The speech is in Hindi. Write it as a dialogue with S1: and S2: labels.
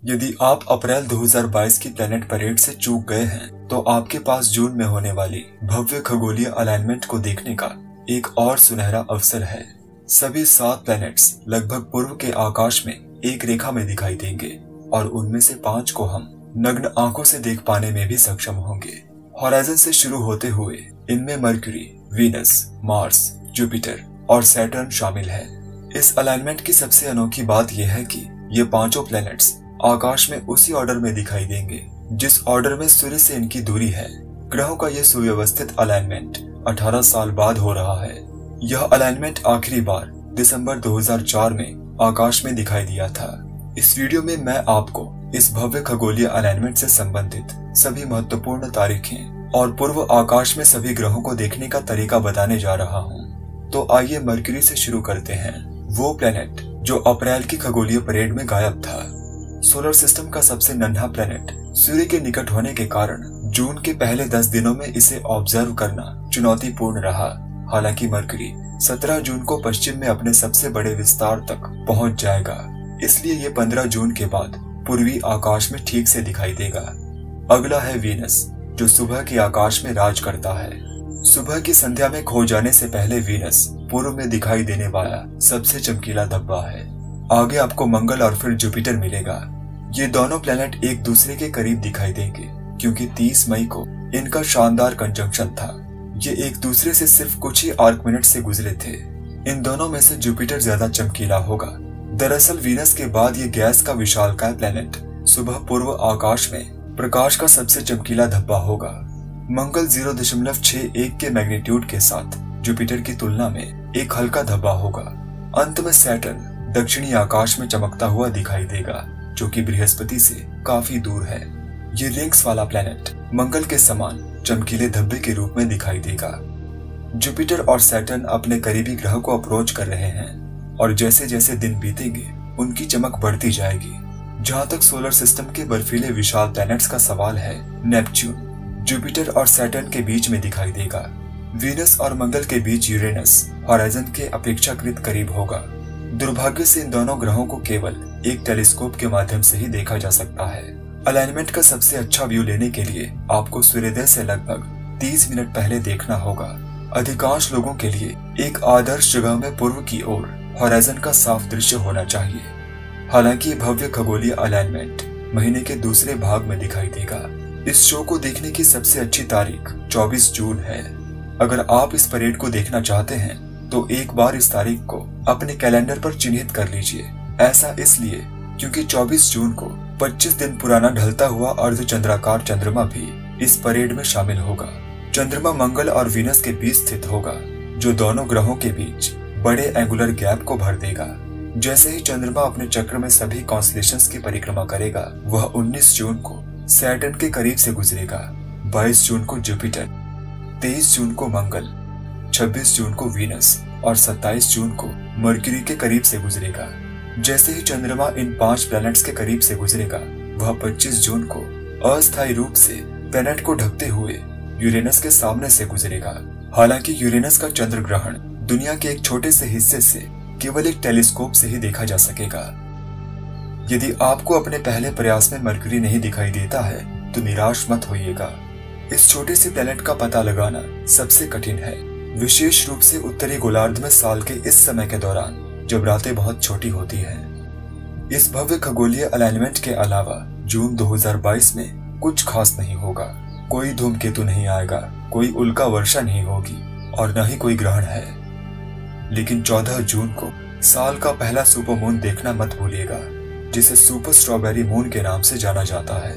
S1: यदि आप अप्रैल 2022 की प्लेनेट परेड से चूक गए हैं तो आपके पास जून में होने वाली भव्य खगोलीय अलाइनमेंट को देखने का एक और सुनहरा अवसर है। सभी 7 प्लैनेट्स लगभग पूर्व के आकाश में एक रेखा में दिखाई देंगे और उनमें से 5 को हम नग्न आंखों से देख पाने में भी सक्षम होंगे। हॉराइजन से शुरू होते हुए इनमें मरक्यूरी, वीनस, मार्स, जुपिटर और सैटर्न शामिल है। इस अलाइनमेंट की सबसे अनोखी बात यह है कि ये पांचों प्लैनेट्स आकाश में उसी ऑर्डर में दिखाई देंगे जिस ऑर्डर में सूर्य से इनकी दूरी है। ग्रहों का यह सुव्यवस्थित अलाइनमेंट 18 साल बाद हो रहा है। यह अलाइनमेंट आखिरी बार दिसंबर 2004 में आकाश में दिखाई दिया था। इस वीडियो में मैं आपको इस भव्य खगोलीय अलाइनमेंट से संबंधित सभी महत्वपूर्ण तारीखें और पूर्व आकाश में सभी ग्रहों को देखने का तरीका बताने जा रहा हूँ। तो आइए मरक्यूरी से शुरू करते हैं, वो प्लेनेट जो अप्रैल की खगोलीय परेड में गायब था। सोलर सिस्टम का सबसे नन्हा प्लेनेट सूर्य के निकट होने के कारण जून के पहले 10 दिनों में इसे ऑब्जर्व करना चुनौतीपूर्ण रहा। हालांकि मरक्यूरी 17 जून को पश्चिम में अपने सबसे बड़े विस्तार तक पहुंच जाएगा, इसलिए ये 15 जून के बाद पूर्वी आकाश में ठीक से दिखाई देगा। अगला है वीनस, जो सुबह के आकाश में राज करता है। सुबह की संध्या में खो जाने से पहले वीनस पूर्व में दिखाई देने वाला सबसे चमकीला धब्बा है। आगे आपको मंगल और फिर जुपिटर मिलेगा। ये दोनों प्लेनेट एक दूसरे के करीब दिखाई देंगे क्योंकि 30 मई को इनका शानदार कंजंक्शन था। ये एक दूसरे से सिर्फ कुछ ही आर्क मिनट से गुजरे थे। इन दोनों में से जुपिटर ज्यादा चमकीला होगा। दरअसल वीनस के बाद ये गैस का विशालकाय प्लेनेट सुबह पूर्व आकाश में प्रकाश का सबसे चमकीला धब्बा होगा। मंगल 0.61 के मैग्नीट्यूड के साथ जुपिटर की तुलना में एक हल्का धब्बा होगा। अंत में सैटर्न दक्षिणी आकाश में चमकता हुआ दिखाई देगा, जो कि बृहस्पति से काफी दूर है। ये रिंग्स वाला प्लेनेट मंगल के समान चमकीले धब्बे के रूप में दिखाई देगा। जुपिटर और सैटर्न अपने करीबी ग्रह को अप्रोच कर रहे हैं और जैसे जैसे दिन बीतेंगे उनकी चमक बढ़ती जाएगी। जहां तक सोलर सिस्टम के बर्फीले विशाल प्लैनेट्स का सवाल है, नेपच्यून जुपिटर और सैटर्न के बीच में दिखाई देगा। वीनस और मंगल के बीच यूरेनस हॉराइजन के अपेक्षाकृत करीब होगा। दुर्भाग्य से इन दोनों ग्रहों को केवल एक टेलीस्कोप के माध्यम से ही देखा जा सकता है। अलाइनमेंट का सबसे अच्छा व्यू लेने के लिए आपको सूर्योदय से लगभग 30 मिनट पहले देखना होगा। अधिकांश लोगों के लिए एक आदर्श जगह में पूर्व की ओर हॉराइजन का साफ दृश्य होना चाहिए। हालांकि भव्य खगोलीय अलाइनमेंट महीने के दूसरे भाग में दिखाई देगा। इस शो को देखने की सबसे अच्छी तारीख 24 जून है। अगर आप इस परेड को देखना चाहते हैं तो एक बार इस तारीख को अपने कैलेंडर पर चिन्हित कर लीजिए। ऐसा इसलिए क्योंकि 24 जून को 25 दिन पुराना ढलता हुआ अर्धचंद्राकार चंद्रमा भी इस परेड में शामिल होगा। चंद्रमा मंगल और वीनस के बीच स्थित होगा, जो दोनों ग्रहों के बीच बड़े एंगुलर गैप को भर देगा। जैसे ही चंद्रमा अपने चक्र में सभी कॉन्स्टेलेशंस की परिक्रमा करेगा, वह 19 जून को सैटर्न के करीब से गुजरेगा, 22 जून को जुपिटर, 23 जून को मंगल, 26 जून को वीनस और 27 जून को मरक्यूरी के करीब से गुजरेगा। जैसे ही चंद्रमा इन 5 प्लैनेट्स के करीब से गुजरेगा, वह 25 जून को अस्थायी रूप से प्लैनेट को ढकते हुए यूरेनस के सामने से गुजरेगा। हालांकि यूरेनस का चंद्र ग्रहण दुनिया के एक छोटे से हिस्से से केवल एक टेलीस्कोप से ही देखा जा सकेगा। यदि आपको अपने पहले प्रयास में मरक्यूरी नहीं दिखाई देता है तो निराश मत होइएगा। इस छोटे से प्लैनेट का पता लगाना सबसे कठिन है, विशेष रूप से उत्तरी गोलार्ध में साल के इस समय के दौरान जब रातें बहुत छोटी होती हैं। इस भव्य खगोलीय अलाइनमेंट के अलावा जून 2022 में कुछ खास नहीं होगा। कोई धूमकेतु नहीं आएगा, कोई उल्का वर्षा नहीं होगी और न ही कोई ग्रहण है। लेकिन 14 जून को साल का पहला सुपर मून देखना मत भूलिएगा, जिसे सुपर स्ट्रॉबेरी मून के नाम से जाना जाता है।